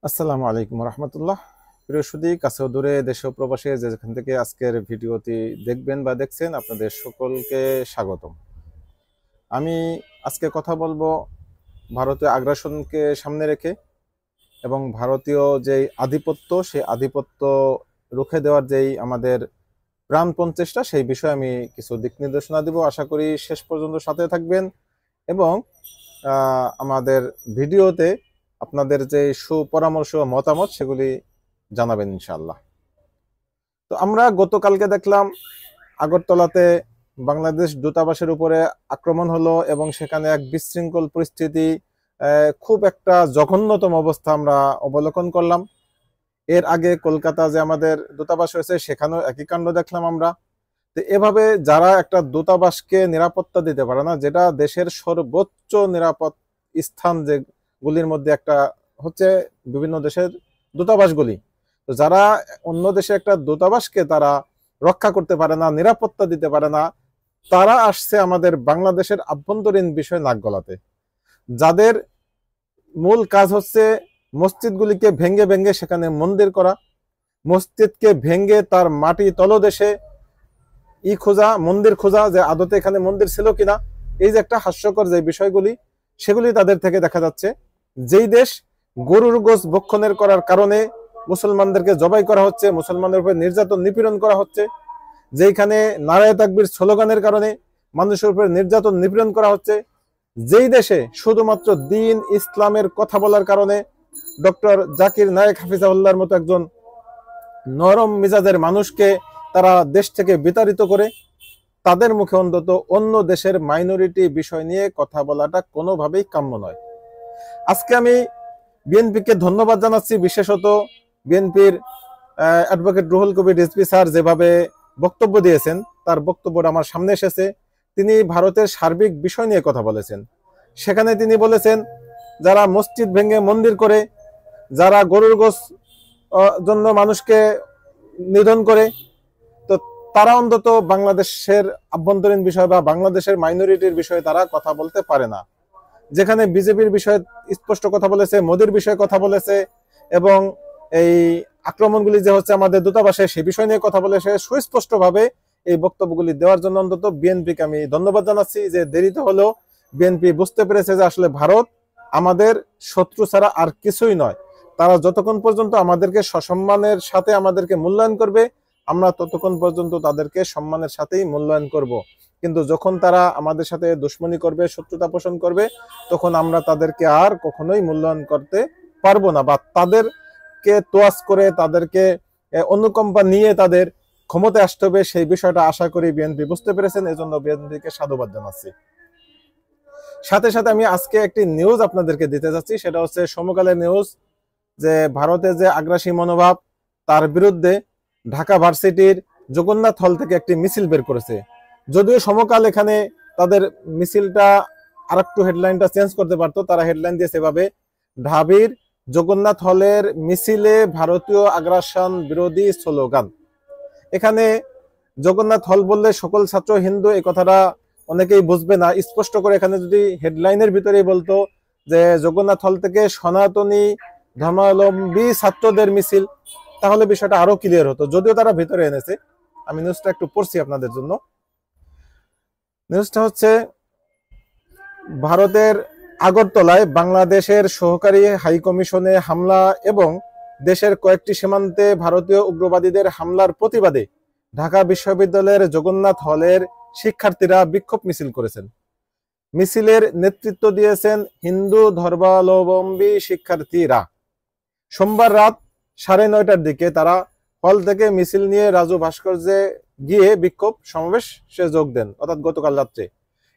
আসসালামু আলাইকুম রহমতুল্লাহ। প্রিয় সুধী, কাছে ও দূরে, দেশে ও প্রবাসে যেখান থেকে আজকের ভিডিওটি দেখবেন বা দেখছেন, আপনাদের সকলকে স্বাগতম। আমি আজকে কথা বলবো ভারতীয় আগ্রাসনকে সামনে রেখে এবং ভারতীয় যেই আধিপত্য, সেই আধিপত্য রুখে দেওয়ার যেই আমাদের প্রাণপণ চেষ্টা, সেই বিষয়ে আমি কিছু দিক নির্দেশনা দিব। আশা করি শেষ পর্যন্ত সাথে থাকবেন এবং আমাদের ভিডিওতে আপনাদের যে সুপরামর্শ মতামত সেগুলি জানাবেন ইনশাআল্লাহ। তো আমরা গতকালকে দেখলাম আগরতলাতে বাংলাদেশ দূতাবাসের উপরে আক্রমণ হলো এবং সেখানে এক বিশৃঙ্খল পরিস্থিতি, খুব একটা জঘন্যতম অবস্থা আমরা অবলোকন করলাম। এর আগে কলকাতা যে আমাদের দূতাবাস রয়েছে সেখানেও একই কাণ্ড দেখলাম আমরা। তো এভাবে যারা একটা দূতাবাসকে নিরাপত্তা দিতে পারে না, যেটা দেশের সর্বোচ্চ নিরাপদ স্থান যেগুলির মধ্যে একটা হচ্ছে বিভিন্ন দেশের দূতাবাসগুলি, তো যারা অন্য দেশে একটা দূতাবাসকে তারা রক্ষা করতে পারে না, নিরাপত্তা দিতে পারে না, তারা আসছে আমাদের বাংলাদেশের আভ্যন্তরীণ বিষয় নাক গলাতে। যাদের মূল কাজ হচ্ছে মসজিদগুলিকে ভেঙ্গে ভেঙ্গে সেখানে মন্দির করা, মসজিদকে ভেঙ্গে তার মাটি তলদেশে খোঁজা, মন্দির খোঁজা, যে আদতে এখানে মন্দির ছিল কিনা। এই যে একটা হাস্যকর যে বিষয়গুলি, সেগুলি তাদের থেকে দেখা যাচ্ছে। যেই দেশ গরুর গোশ ভক্ষণের করার কারণে মুসলমানদেরকে জবাই করা হচ্ছে, মুসলমানদের উপর নির্যাতন নিপীড়ন করা হচ্ছে, যেইখানে নারায়ে তাকবীর স্লোগানের কারণে মানুষের উপর নির্যাতন নিপীড়ন করা হচ্ছে, যেই দেশে শুধুমাত্র দ্বীন ইসলামের কথা বলার কারণে ডক্টর জাকির নায়েক হাফিজাউল্লাহর মতো একজন নরম মিজাজের মানুষকে তারা দেশ থেকে বিতাড়িত করে, তাদের মুখে অন্তত অন্য দেশের মাইনরিটি বিষয় নিয়ে কথা বলাটা কোনোভাবেই কাম্য নয়। আজকে আমি বিএনপিকে ধন্যবাদ জানাচ্ছি, বিশেষত বিএনপির অ্যাডভোকেট রুহুল কবির রিজভী স্যার যেভাবে বক্তব্য দিয়েছেন, তার বক্তব্যটা আমার সামনে এসেছে। তিনি ভারতের সার্বিক বিষয় নিয়ে কথা বলেছেন। সেখানে তিনি বলেছেন, যারা মসজিদ ভেঙে মন্দির করে, যারা গরুর গোশ জন্য মানুষকে নিধন করে, তো তারা অন্তত বাংলাদেশের আভ্যন্তরীণ বিষয় বা বাংলাদেশের মাইনরিটির বিষয়ে তারা কথা বলতে পারে না। যেখানে বিজেপির বিষয়ে স্পষ্ট কথা বলেছে, মোদির বিষয়ে কথা বলেছে এবং এই আক্রমণগুলি যে হচ্ছে আমাদের দূতাবাসে, সে বিষয় নিয়ে কথা বলেছে সুস্পষ্টভাবে। এই বক্তব্যগুলি দেওয়ার জন্য অন্তত বিএনপিকে আমি ধন্যবাদ জানাচ্ছি, যে দেরিতে হলেও বিএনপি বুঝতে পেরেছে যে আসলে ভারত আমাদের শত্রু ছাড়া আর কিছুই নয়। তারা যতক্ষণ পর্যন্ত আমাদেরকে সসম্মানের সাথে আমাদেরকে মূল্যায়ন করবে, আমরা ততক্ষণ পর্যন্ত তাদেরকে সম্মানের সাথেই মূল্যায়ন করব। কিন্তু যখন তারা আমাদের সাথে দুশ্মনী করবে, শত্রুতা পোষণ করবে, তখন আমরা তাদেরকে আর কখনোই মূল্যায়ন করতে পারবো না, বা তাদেরকে তোয়াজ করে তাদেরকে অনুকম্পা নিয়ে তাদের ক্ষমতায় আসতে হবে। সেই বিষয়টা আশা করি বিএনপি বুঝতে পেরেছেন, এজন্য বিএনপিকে সাধুবাদ জানাচ্ছি। সাথে সাথে আমি আজকে একটি নিউজ আপনাদেরকে দিতে যাচ্ছি, সেটা হচ্ছে সমকালের নিউজ, যে ভারতে যে আগ্রাসী মনোভাব, তার বিরুদ্ধে ঢাকা ভার্সিটির জগন্নাথ হল থেকে একটি মিছিল বের করেছে। যদিও সমকাল এখানে তাদের মিছিলটা আরেকটু হেডলাইনটা চেঞ্জ করতে পারতো, তারা হেডলাইন দিয়েছে এভাবে, ঢাবির জগন্নাথ হলের মিছিলে ভারতীয় আগ্রাসন বিরোধী স্লোগান। এখানে জগন্নাথ হল বললে সকল ছাত্র হিন্দু, এই কথাটা অনেকেই বুঝবে না। স্পষ্ট করে এখানে যদি হেডলাইনের ভিতরেই বলতো যে জগন্নাথ হল থেকে সনাতনী ধর্মাবলম্বী ছাত্রদের মিছিল, তাহলে বিষয়টা আরো ক্লিয়ার হতো। যদিও তারা ভিতরে এনেছে, আমি নিউজটা একটু পড়ছি আপনাদের জন্য। নিউজটা হচ্ছে, ভারতের আগরতলায় বাংলাদেশের সহকারী হাইকমিশনে হামলা এবং দেশের কয়েকটি সীমান্তে ভারতীয় উগ্রবাদীদের হামলার প্রতিবাদে ঢাকা বিশ্ববিদ্যালয়ের জগন্নাথ হলের শিক্ষার্থীরা বিক্ষোভ মিছিল করেছেন। মিছিলের নেতৃত্ব দিয়েছেন হিন্দু ধর্মাবলম্বী শিক্ষার্থীরা। সোমবার রাত 9:30টার দিকে তারা হল থেকে মিছিল নিয়ে রাজু ভাস্কর্যে গিয়ে বিক্ষোভ সমাবেশে যোগ দেন, অর্থাৎ গতকাল রাত্রে।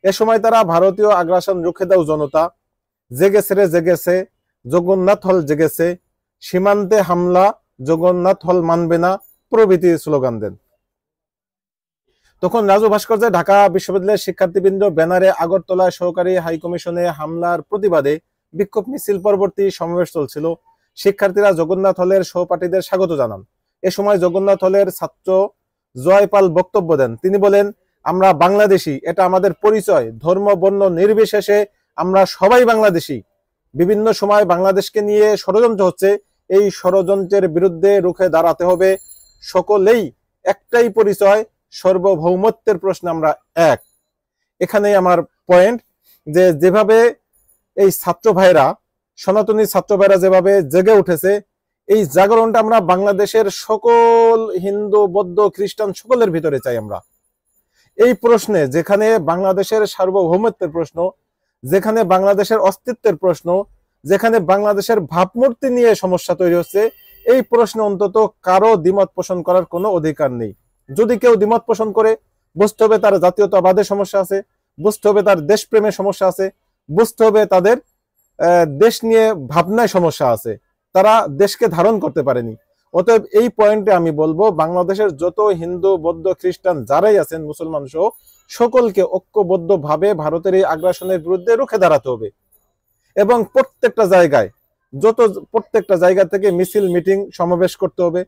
এ সময় তারা ভারতীয় আগ্রাসন রুখে দাও জনতা, জেগেছে রে জেগেছে, জগন্নাথ হল জেগেছে, সীমান্তে হামলা, জগন্নাথ হল মানবে না প্রভৃতি স্লোগান দেন। তখন রাজু ভাস্কর্যে ঢাকা বিশ্ববিদ্যালয়ের শিক্ষার্থীবৃন্দ ব্যানারে আগরতলায় সহকারী হাইকমিশনে হামলার প্রতিবাদে বিক্ষোভ মিছিল পরবর্তী সমাবেশ চলছিল। শিক্ষার্থীরা জগন্নাথ হলের সহপাঠীদের স্বাগত জানান। এ সময় জগন্নাথ হলের ছাত্র জয়পাল বক্তব্য দেন। তিনি বলেন, আমরা বাংলাদেশি, এটা আমাদের পরিচয়, ধর্ম বর্ণ নির্বিশেষে আমরা সবাই বাংলাদেশি। বিভিন্ন সময় বাংলাদেশকে নিয়ে ষড়যন্ত্র হচ্ছে, এই ষড়যন্ত্রের বিরুদ্ধে রুখে দাঁড়াতে হবে। সকলেই একটাই পরিচয়, সার্বভৌমত্বের প্রশ্নে আমরা এক। এখানেই আমার পয়েন্ট, যে যেভাবে এই ছাত্র ভাইরা, সনাতনী ছাত্র ভাইরা যেভাবে জেগে উঠেছে, এই জাগরণটা আমরা বাংলাদেশের সকল হিন্দু, বৌদ্ধ, খ্রিস্টান সকলের ভিতরে চাই আমরা। এই প্রশ্নে, যেখানে বাংলাদেশের সার্বভৌমত্বের প্রশ্ন, যেখানে বাংলাদেশের অস্তিত্বের প্রশ্ন, যেখানে বাংলাদেশের ভাবমূর্তি নিয়ে সমস্যা তৈরি হচ্ছে, এই প্রশ্নে অন্তত কারো দ্বিমত পোষণ করার কোনো অধিকার নেই। যদি কেউ দ্বিমত পোষণ করে, বুঝতে হবে তার জাতীয়তাবাদের সমস্যা আছে, বুঝতে হবে তার দেশপ্রেমের সমস্যা আছে, বুঝতে হবে তাদের দেশ নিয়ে ভাবনায় সমস্যা আছে, তারা দেশকে ধারণ করতে পারেনি। অতএব এই পয়েন্টে আমি বলবো, বাংলাদেশের যত হিন্দু, বৌদ্ধ, খ্রিস্টান যারাই আছেন, মুসলমান সহ সকলকে ঐক্যবদ্ধভাবে ভারতের এই আগ্রাসনের বিরুদ্ধে রুখে দাঁড়াতে হবে। এবং প্রত্যেকটা জায়গা থেকে মিছিল, মিটিং, সমাবেশ করতে হবে।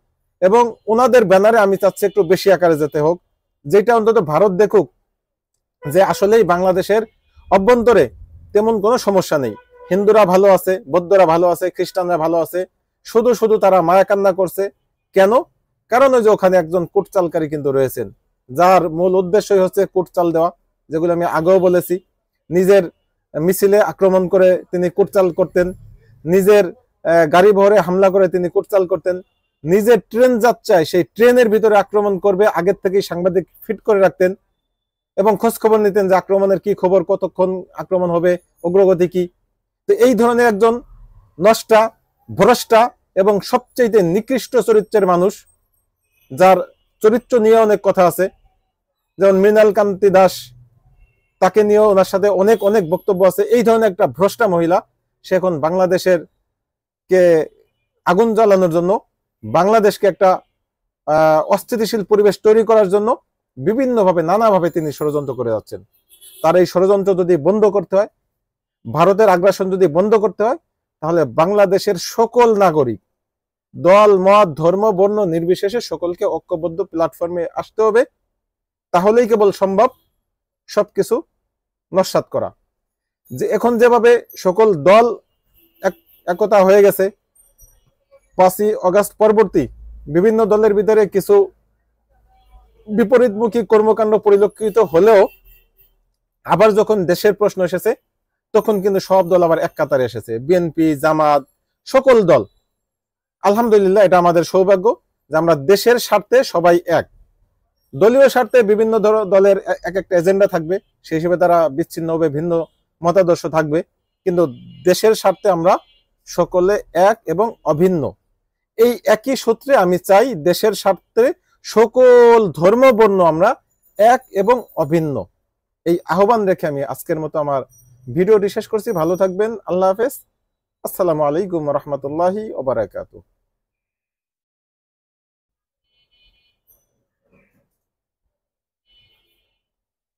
এবং ওনাদের ব্যানারে আমি চাচ্ছি একটু বেশি আকারে যেতে হোক, যেটা অন্তত ভারত দেখুক যে আসলেই বাংলাদেশের অভ্যন্তরে তেমন কোনো সমস্যা নেই। হিন্দুরা ভালো আছে, বৌদ্ধরা ভালো আছে, খ্রিস্টানরা ভালো আছে, শুধু শুধু তারা মায়া কান্না করছে। কেন? কারণ ওই যে ওখানে একজন কুটচালকারী কিন্তু রয়েছেন, যার মূল উদ্দেশ্যই হচ্ছে কুটচাল দেওয়া, যেগুলো আমি আগেও বলেছি। নিজের মিছিলে আক্রমণ করে তিনি কুটচাল করতেন, নিজের গাড়ি বহরে হামলা করে তিনি কুটচাল করতেন, নিজের ট্রেন যাত্রায় সেই ট্রেনের ভিতরে আক্রমণ করবে আগের থেকেই সাংবাদিক ফিট করে রাখতেন এবং খোঁজ খবর নিতেন যে আক্রমণের কি খবর, কতক্ষণ আক্রমণ হবে, অগ্রগতি কি। তো এই ধরনের একজন নষ্টা, ভ্রষ্টা এবং সবচেয়ে নিকৃষ্ট চরিত্রের মানুষ, যার চরিত্র নিয়ে অনেক কথা আছে, যেমন মৃণাল কান্তি দাস, তাকে নিয়েও ওনার সাথে অনেক অনেক বক্তব্য আছে। এই ধরনের একটা ভ্রষ্টা মহিলা, সে এখন বাংলাদেশের কে আগুন জ্বালানোর জন্য, বাংলাদেশকে একটা অস্থিতিশীল পরিবেশ তৈরি করার জন্য বিভিন্নভাবে, নানাভাবে তিনি ষড়যন্ত্র করে যাচ্ছেন। তার এই ষড়যন্ত্র যদি বন্ধ করতে হয়, ভারতের আগ্রাসন যদি বন্ধ করতে হয়, তাহলে বাংলাদেশের সকল নাগরিক, দল, মত, ধর্ম, বর্ণ নির্বিশেষে সকলকে ঐক্যবদ্ধ প্ল্যাটফর্মে আসতে হবে। তাহলেই কেবল সম্ভব সবকিছু নস্যাৎ করা। যে এখন যেভাবে সকল দল একতা হয়ে গেছে, 5ই আগস্ট পরবর্তী বিভিন্ন দলের ভিতরে কিছু বিপরীতমুখী কর্মকাণ্ড পরিলক্ষিত হলেও আবার যখন দেশের প্রশ্ন এসেছে, তখন কিন্তু সব দল আবার এক কাতারে এসেছে। বিএনপি, জামাত, সকল দল। আলহামদুলিল্লাহ, এটা আমাদের সৌভাগ্য যে আমরা দেশের স্বার্থে সবাই এক। দলীয় স্বার্থে বিভিন্ন দলের এক একটা এজেন্ডা থাকবে, সেই হিসেবে তারা বিচ্ছিন্ন হবে, ভিন্ন মতাদর্শ থাকবে, কিন্তু দেশের স্বার্থে আমরা সকলে এক এবং অভিন্ন। এই একই সূত্রে আমি চাই দেশের স্বার্থে সকল ধর্ম, বর্ণ আমরা এক এবং অভিন্ন। এই আহ্বান রেখে আমি আজকের মতো আমার ভিডিওটি শেষ করছি। ভালো থাকবেন। আল্লাহ হাফেজ। আসসালামু আলাইকুম ওয়া রাহমাতুল্লাহি ওয়া বারাকাতুহু।